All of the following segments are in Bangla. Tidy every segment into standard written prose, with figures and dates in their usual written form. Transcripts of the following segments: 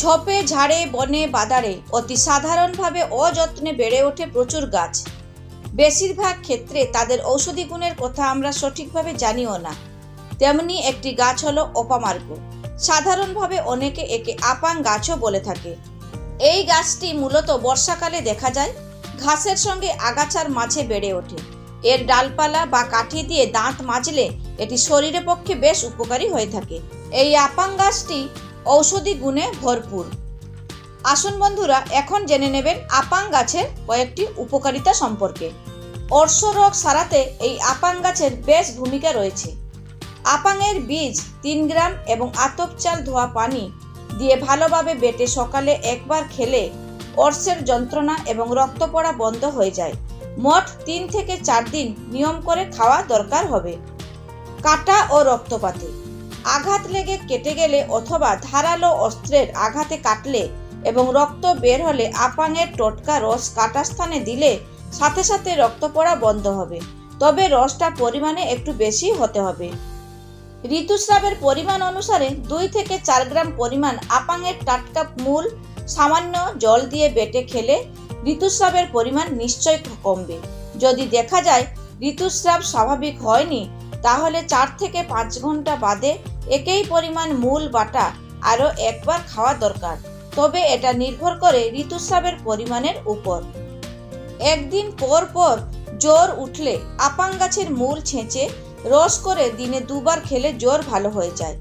ঝোপে ঝাড়ে বনে বাদারে অতি সাধারণভাবে অযত্নে বেড়ে ওঠে প্রচুর গাছ। বেশিরভাগ ক্ষেত্রে তাদের ঔষধি গুণের কথা আমরা সঠিকভাবে জানিও না। তেমনি একটি গাছ হলো অপামার্গ। সাধারণভাবে অনেকে একে আপাং গাছও বলে থাকে। এই গাছটি মূলত বর্ষাকালে দেখা যায়। ঘাসের সঙ্গে আগাছার মাঝে বেড়ে ওঠে। এর ডালপালা বা কাঠি দিয়ে দাঁত মাজলে এটি শরীরের পক্ষে বেশ উপকারী হয়ে থাকে। এই আপাং গাছটি ঔষধি গুণে ভরপুর। আসুন বন্ধুরা, এখন জেনে নেবেন আপাং গাছের কয়েকটি উপকারিতা সম্পর্কে। অর্শ রোগ সারাতে এই আপাং গাছের বেশ ভূমিকা রয়েছে। আপাংয়ের বীজ 3 গ্রাম এবং আতপ চাল ধোয়া পানি দিয়ে ভালোভাবে বেটে সকালে একবার খেলে অর্শের যন্ত্রণা এবং রক্ত পড়া বন্ধ হয়ে যায়। মোট 3 থেকে 4 দিন নিয়ম করে খাওয়া দরকার হবে। কাটা ও রক্তপাতে আঘাত লেগে কেটে গেলে অথবা ধারালো অস্ত্রের আঘাতে কাটলে এবং রক্ত বের হলে আপাংয়ের টোটকা রস কাটা স্থানে দিলে সাথে সাথে রক্ত পড়া বন্ধ হবে। তবে রসটা পরিমাণে একটু বেশি হতে হবে। ঋতুস্রাবের পরিমাণ অনুসারে 2 থেকে 4 গ্রাম পরিমাণ আপাংয়ের টাটকা মূল সামান্য জল দিয়ে বেটে খেলে ঋতুস্রাবের পরিমাণ নিশ্চয়ই কমবে। যদি দেখা যায় ঋতুস্রাব স্বাভাবিক হয়নি, তাহলে 4 থেকে 5 ঘন্টা বাদে একই পরিমাণ মূল বাটা আরও একবার খাওয়া দরকার। তবে এটা নির্ভর করে ঋতুস্রাবের পরিমাণের উপর। একদিন পর পর জ্বর উঠলে আপাং গাছের মূল ছেঁচে রস করে দিনে 2 বার খেলে জ্বর ভালো হয়ে যায়।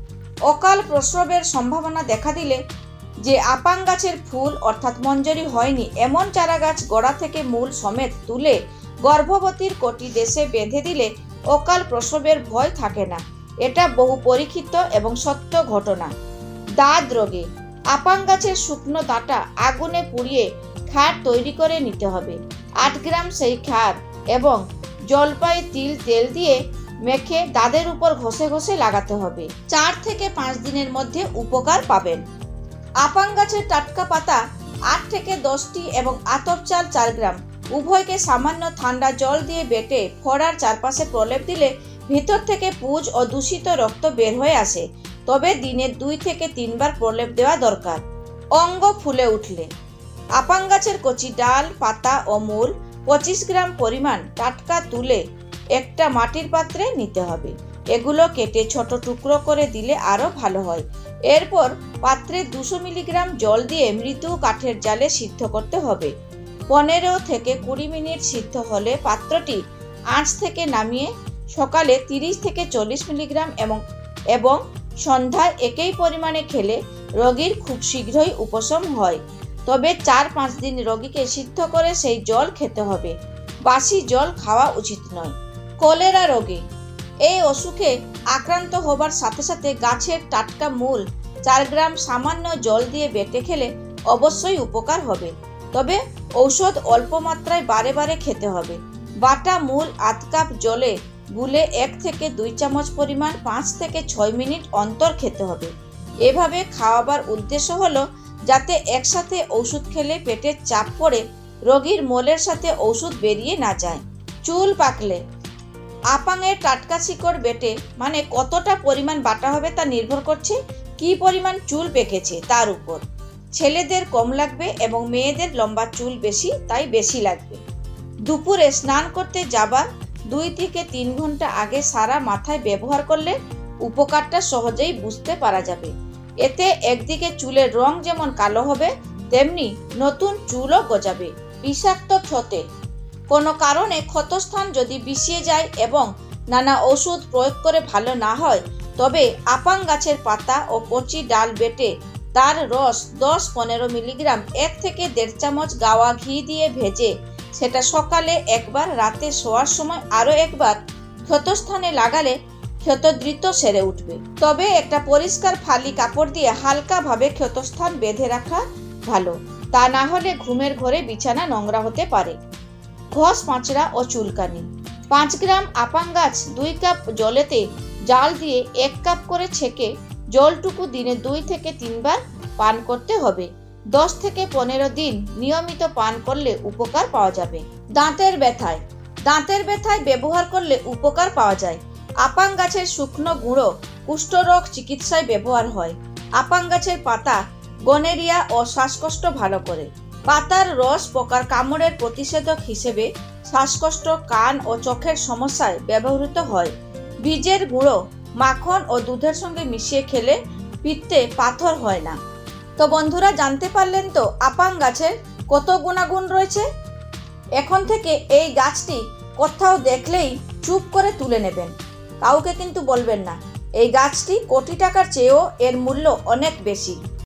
অকাল প্রসবের সম্ভাবনা দেখা দিলে যে আপাং গাছের ফুল অর্থাৎ মঞ্জরি হয়নি এমন চারা গাছ গোড়া থেকে মূল সমেত তুলে গর্ভবতীর কটি দেশে বেঁধে দিলে অকাল প্রসবের ভয় থাকে না। এটা বহু পরীক্ষিত এবং সত্য ঘটনা। দাঁত রোগে আপাং গাছের শুকনো ডাঁটা আগুনে পুড়িয়ে খার তৈরি করে নিতে হবে। 8 গ্রাম সেই খার এবং জলপাই তিল তেল দিয়ে মেখে দাঁতের উপর ঘষে ঘষে লাগাতে হবে। 4 থেকে 5 দিনের মধ্যে উপকার পাবেন। আপাং গাছের টাটকা পাতা 8 থেকে 10টি এবং আতপ চাল 4 গ্রাম উভয়কে সামান্য ঠান্ডা জল দিয়ে বেটে ফোড়ার চারপাশে প্রলেপ দিলে ভিতর থেকে পুঁজ ও দূষিত রক্ত বের হয়ে আসে। তবে দিনে 2 থেকে 3 বার প্রলেপ দেওয়া দরকার। অঙ্গ ফুলে উঠলে আপাং গাছের কচি ডাল পাতা ও মূল 25 গ্রাম পরিমাণ টাটকা তুলে একটা মাটির পাত্রে নিতে হবে। এগুলো কেটে ছোট টুকরো করে দিলে আরও ভালো হয়। এরপর পাত্রে 200 মিলিগ্রাম জল দিয়ে মৃদু কাঠের জালে সিদ্ধ করতে হবে। 15 থেকে 20 মিনিট সিদ্ধ হলে পাত্রটি আঁচ থেকে নামিয়ে সকালে 30 থেকে 40 মিলিগ্রাম এবং সন্ধ্যায় একই পরিমাণে খেলে রোগীর খুব শীঘ্রই উপশম হয়। তবে 4-5 দিন রোগীকে সিদ্ধ করে সেই জল খেতে হবে। বাসি জল খাওয়া উচিত নয়। কলেরা রোগে এই অসুখে আক্রান্ত হবার সাথে সাথে গাছের টাটকা মূল 4 গ্রাম সামান্য জল দিয়ে বেটে খেলে অবশ্যই উপকার হবে। তবে ঔষধ অল্প মাত্রায় বারে বারে খেতে হবে। বাটা মূল আধ কাপ জলে গুলে 1 থেকে 2 চামচ পরিমাণ 5 থেকে 6 মিনিট অন্তর খেতে হবে। এভাবে খাওয়াবার উদ্দেশ্য হলো যাতে একসাথে ওষুধ খেলে পেটের চাপ পড়ে রোগীর মলের সাথে ওষুধ বেরিয়ে না যায়। চুল পাকলে আপাংয়ের টাটকা শিকড় বেটে মানে কতটা পরিমাণ বাটা হবে তা নির্ভর করছে কি পরিমাণ চুল পেকেছে তার উপর। ছেলেদের কম লাগবে এবং মেয়েদের লম্বা চুল বেশি, তাই বেশি লাগবে। দুপুরে স্নান করতে যাবার 2 থেকে 3 ঘন্টা আগে সারা মাথায় ব্যবহার করলে উপকারটা সহজেই বুঝতে পারা যাবে। এতে একদিকে চুলের রং যেমন কালো হবে, তেমনি নতুন চুলও গজাবে। বিষাক্ত ক্ষতে কোনো কারণে ক্ষতস্থান যদি বিষিয়ে যায় এবং নানা ওষুধ প্রয়োগ করে ভালো না হয়, তবে আপাং গাছের পাতা ও কচি ডাল বেটে তার রস 10-15 মিলিগ্রাম 1 থেকে 1.5 চামচ গাওয়া ঘি দিয়ে ভেজে সেটা সকালে একবার, রাতে শোয়ার সময় আরও একবার ক্ষতস্থানে লাগালে ক্ষত দ্রুত সেরে উঠবে। তবে একটা পরিষ্কার ফালি কাপড় দিয়ে হালকাভাবে ক্ষতস্থান বেঁধে রাখা ভালো, তা না হলে ঘুমের ঘরে বিছানা নোংরা হতে পারে। ঘষ পাঁচড়া ও চুলকানি 5 গ্রাম আপাং গাছ 2 কাপ জলেতে জাল দিয়ে 1 কাপ করে ছেঁকে জলটুকু দিনে 2 থেকে 3 বার পান করতে হবে। 10 থেকে 15 দিন নিয়মিত পান করলে উপকার পাওয়া যাবে। দাঁতের ব্যথায় ব্যবহার করলে উপকার পাওয়া যায়। আপাং গাছের শুকনো গুঁড়ো কুষ্ঠরোগ চিকিৎসায় ব্যবহার হয়। আপাং গাছের পাতা গনেরিয়া ও শ্বাসকষ্ট ভালো করে। পাতার রস পোকার কামড়ের প্রতিষেধক হিসেবে শ্বাসকষ্ট, কান ও চোখের সমস্যায় ব্যবহৃত হয়। বীজের গুঁড়ো মাখন ও দুধের সঙ্গে মিশিয়ে খেলে পিত্তে পাথর হয় না। তো বন্ধুরা, জানতে পারলেন তো আপাং গাছের কত গুণাগুণ রয়েছে। এখন থেকে এই গাছটি কোথাও দেখলেই চুপ করে তুলে নেবেন, কাউকে কিন্তু বলবেন না। এই গাছটি কোটি টাকার চেয়েও এর মূল্য অনেক বেশি।